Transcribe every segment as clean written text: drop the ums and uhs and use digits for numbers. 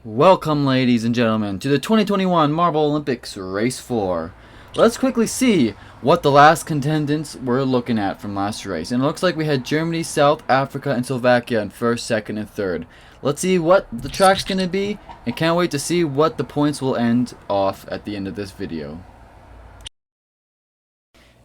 Welcome, ladies and gentlemen, to the 2021 Marble Olympics Race 4. Let's quickly see what the last contendants were looking at from last race. And it looks like we had Germany, South Africa, and Slovakia in first, second, and third. Let's see what the track's going to be, and can't wait to see what the points will end off at the end of this video.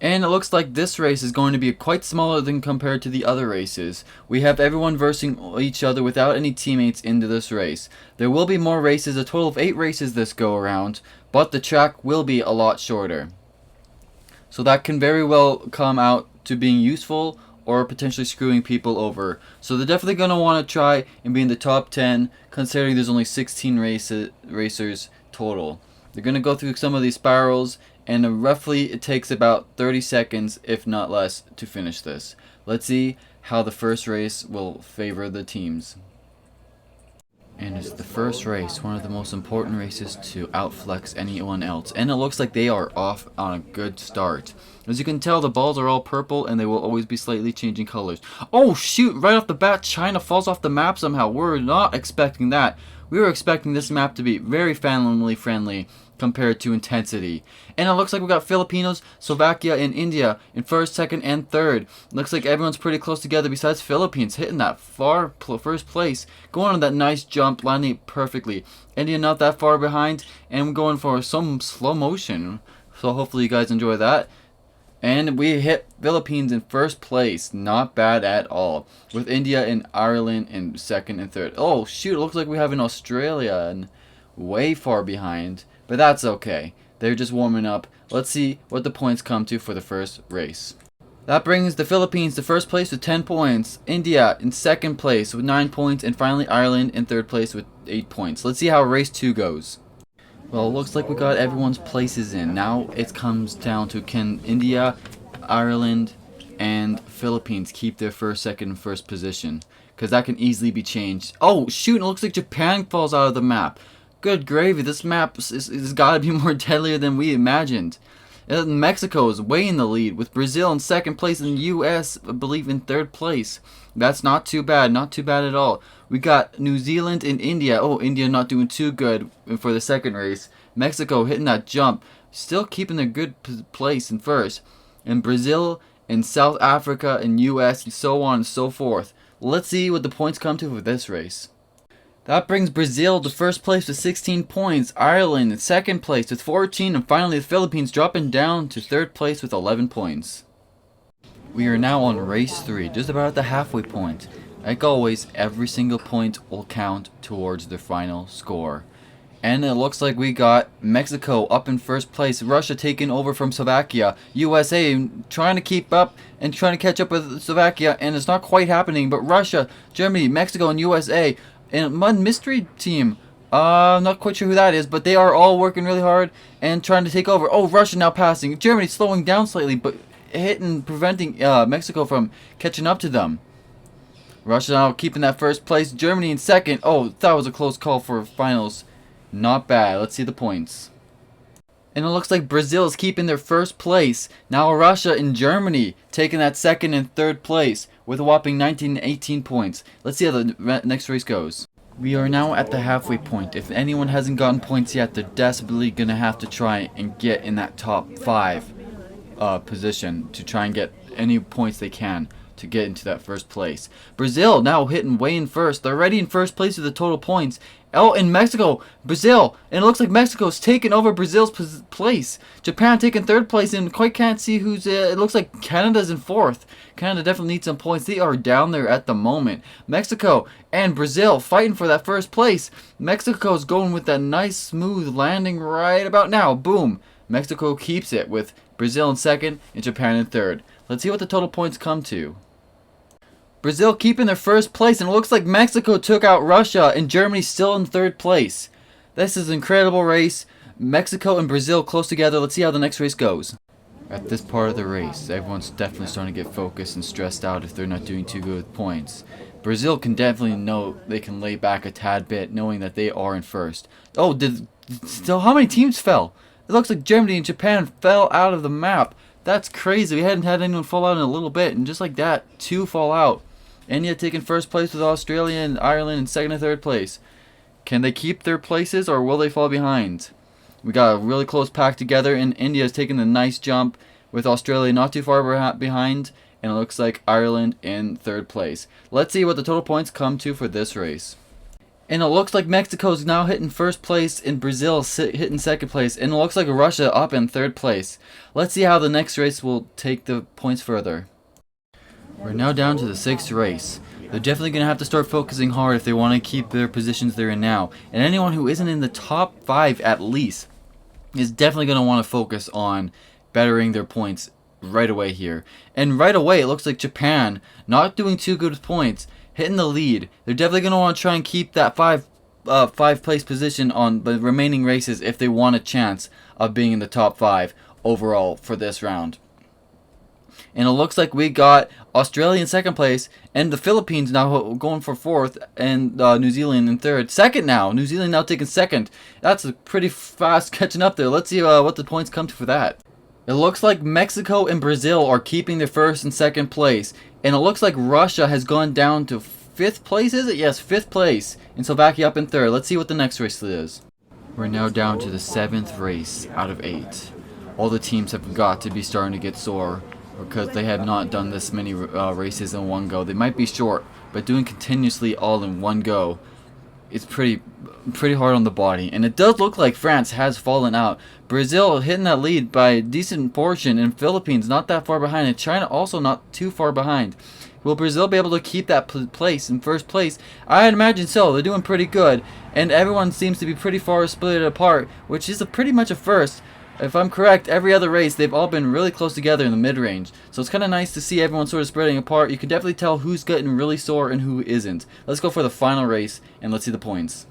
And it looks like this race is going to be quite smaller than compared to the other races. We have everyone versing each other without any teammates into this race. There will be more races, a total of 8 races this go around, but the track will be a lot shorter. So that can very well come out to being useful or potentially screwing people over. So they're definitely going to want to try and be in the top 10, considering there's only 16 racers total. They're going to go through some of these spirals, and roughly it takes about 30 seconds, if not less, to finish this. Let's see how the first race will favor the teams. And it's the first race, one of the most important races to outflex anyone else. And it looks like they are off on a good start. As you can tell, the balls are all purple and they will always be slightly changing colors. Oh shoot, right off the bat, China falls off the map somehow. We're not expecting that. We were expecting this map to be very family friendly compared to intensity. And it looks like we got Filipinos, Slovakia, and India in first, second, and third. Looks like everyone's pretty close together besides Philippines, hitting that far first place, going on that nice jump, landing it perfectly. India not that far behind, and we're going for some slow motion. So hopefully you guys enjoy that. And we hit Philippines in first place. Not bad at all. With India and Ireland in second and third. Oh shoot, it looks like we have an Australia way far behind. But that's okay. They're just warming up. Let's see what the points come to for the first race. That brings the Philippines to first place with 10 points. India in second place with 9 points. And finally Ireland in third place with 8 points. Let's see how race 2 goes. Well, it looks like we got everyone's places in. Now it comes down to, can India, Ireland, and Philippines keep their first, second, and first position? Because that can easily be changed. Oh, shoot, it looks like Japan falls out of the map. Good gravy, this map is got to be more deadlier than we imagined. Mexico is way in the lead, with Brazil in second place and the US, I believe, in third place. That's not too bad at all. We got New Zealand and India. Oh, India not doing too good for the second race. Mexico hitting that jump, still keeping their good place in first. And Brazil and South Africa and US and so on and so forth. Let's see what the points come to for this race. That brings Brazil to first place with 16 points, Ireland in second place with 14, and finally the Philippines dropping down to third place with 11 points. We are now on race 3, just about at the halfway point. Like always, every single point will count towards the final score. And it looks like we got Mexico up in first place, Russia taking over from Slovakia, USA trying to keep up and trying to catch up with Slovakia, and it's not quite happening, but Russia, Germany, Mexico, and USA, and one mystery team, I'm not quite sure who that is, but they are all working really hard and trying to take over. Oh, Russia now passing, Germany slowing down slightly, but preventing Mexico from catching up to them. Russia now keeping that first place, Germany in second. Oh, that was a close call for finals. Not bad. Let's see the points. And it looks like Brazil is keeping their first place. Now Russia and Germany taking that second and third place with a whopping 19 and 18 points. Let's see how the next race goes. We are now at the halfway point. If anyone hasn't gotten points yet, they're desperately going to have to try and get in that top 5 position to try and get any points they can to get into that first place. Brazil now hitting way in first. They're already in first place with the total points. Oh, in Mexico, Brazil, and it looks like Mexico's taking over Brazil's place. Japan taking third place, and quite can't see who's. It looks like Canada's in fourth. Canada definitely needs some points. They are down there at the moment. Mexico and Brazil fighting for that first place. Mexico's going with that nice smooth landing right about now. Boom. Mexico keeps it with Brazil in second and Japan in third. Let's see what the total points come to. Brazil keeping their first place, and it looks like Mexico took out Russia, and Germany still in third place. This is an incredible race. Mexico and Brazil close together. Let's see how the next race goes. At this part of the race, everyone's definitely starting to get focused and stressed out if they're not doing too good with points. Brazil can definitely know they can lay back a tad bit, knowing that they are in first. Oh, how many teams fell? It looks like Germany and Japan fell out of the map. That's crazy. We hadn't had anyone fall out in a little bit, and just like that, 2 fall out. India taking first place with Australia and Ireland in second and third place. Can they keep their places or will they fall behind? We got a really close pack together, and India has taken a nice jump with Australia not too far behind, and it looks like Ireland in third place. Let's see what the total points come to for this race. And it looks like Mexico's now hitting first place, and Brazil hitting second place, and it looks like Russia up in third place. Let's see how the next race will take the points further. We're now down to the sixth race. They're definitely going to have to start focusing hard if they want to keep their positions they're in now. And anyone who isn't in the top 5 at least is definitely going to want to focus on bettering their points right away here. And right away, it looks like Japan, not doing too good with points, hitting the lead. They're definitely going to want to try and keep that 5 place position on the remaining races if they want a chance of being in the top 5 overall for this round. And it looks like we got Australia in second place, and the Philippines now going for fourth, and New Zealand in third. Second now. New Zealand now taking second. That's a pretty fast catching up there. Let's see what the points come to for that. It looks like Mexico and Brazil are keeping their first and second place. And it looks like Russia has gone down to fifth place, is it? Yes, fifth place. And Slovakia up in third. Let's see what the next race is. We're now down to the 7th race out of 8. All the teams have got to be starting to get sore, because they have not done this many races in one go. They might be short, but doing continuously all in one go is pretty hard on the body. And it does look like France has fallen out. Brazil hitting that lead by a decent portion, and Philippines not that far behind, and China also not too far behind. Will Brazil be able to keep that place in first place? I'd imagine so. They're doing pretty good, and everyone seems to be pretty far split apart, which is pretty much a first. If I'm correct, every other race, they've all been really close together in the mid-range. So it's kind of nice to see everyone sort of spreading apart. You can definitely tell who's getting really sore and who isn't. Let's go for the final race, and let's see the points.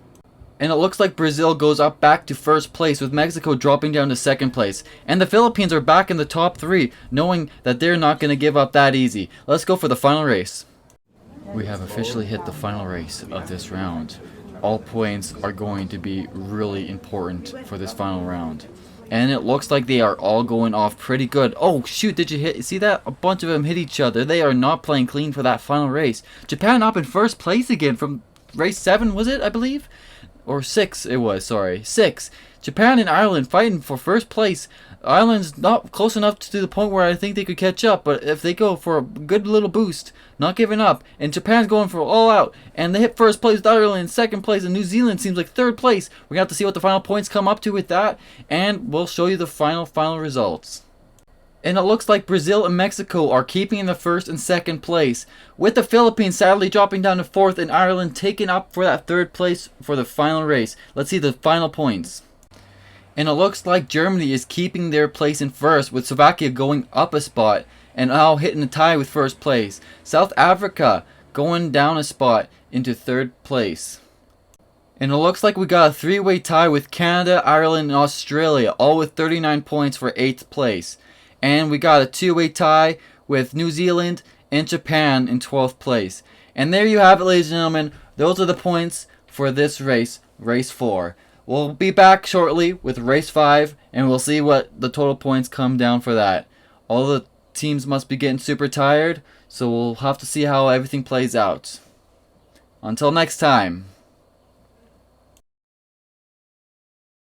And it looks like Brazil goes up back to first place, with Mexico dropping down to second place. And the Philippines are back in the top 3, knowing that they're not going to give up that easy. Let's go for the final race. We have officially hit the final race of this round. All points are going to be really important for this final round. And it looks like they are all going off pretty good. Oh, shoot, did you see that? A bunch of them hit each other. They are not playing clean for that final race. Japan up in first place again from race 7, was it, I believe? Or 6, it was, sorry. 6. Japan and Ireland fighting for first place. Ireland's not close enough to the point where I think they could catch up, but if they go for a good little boost, not giving up, and Japan's going for all out, and they hit first place with Ireland in second place, and New Zealand seems like third place. We're going to have to see what the final points come up to with that, and we'll show you the final results. And it looks like Brazil and Mexico are keeping in the first and second place, with the Philippines sadly dropping down to fourth, and Ireland taking up for that third place for the final race. Let's see the final points. And it looks like Germany is keeping their place in first, with Slovakia going up a spot and now hitting a tie with first place. South Africa going down a spot into third place. And it looks like we got a 3-way tie with Canada, Ireland, and Australia, all with 39 points for 8th place. And we got a 2-way tie with New Zealand and Japan in 12th place. And there you have it, ladies and gentlemen. Those are the points for this race, race 4. We'll be back shortly with race 5, and we'll see what the total points come down for that. All the teams must be getting super tired, so we'll have to see how everything plays out. Until next time.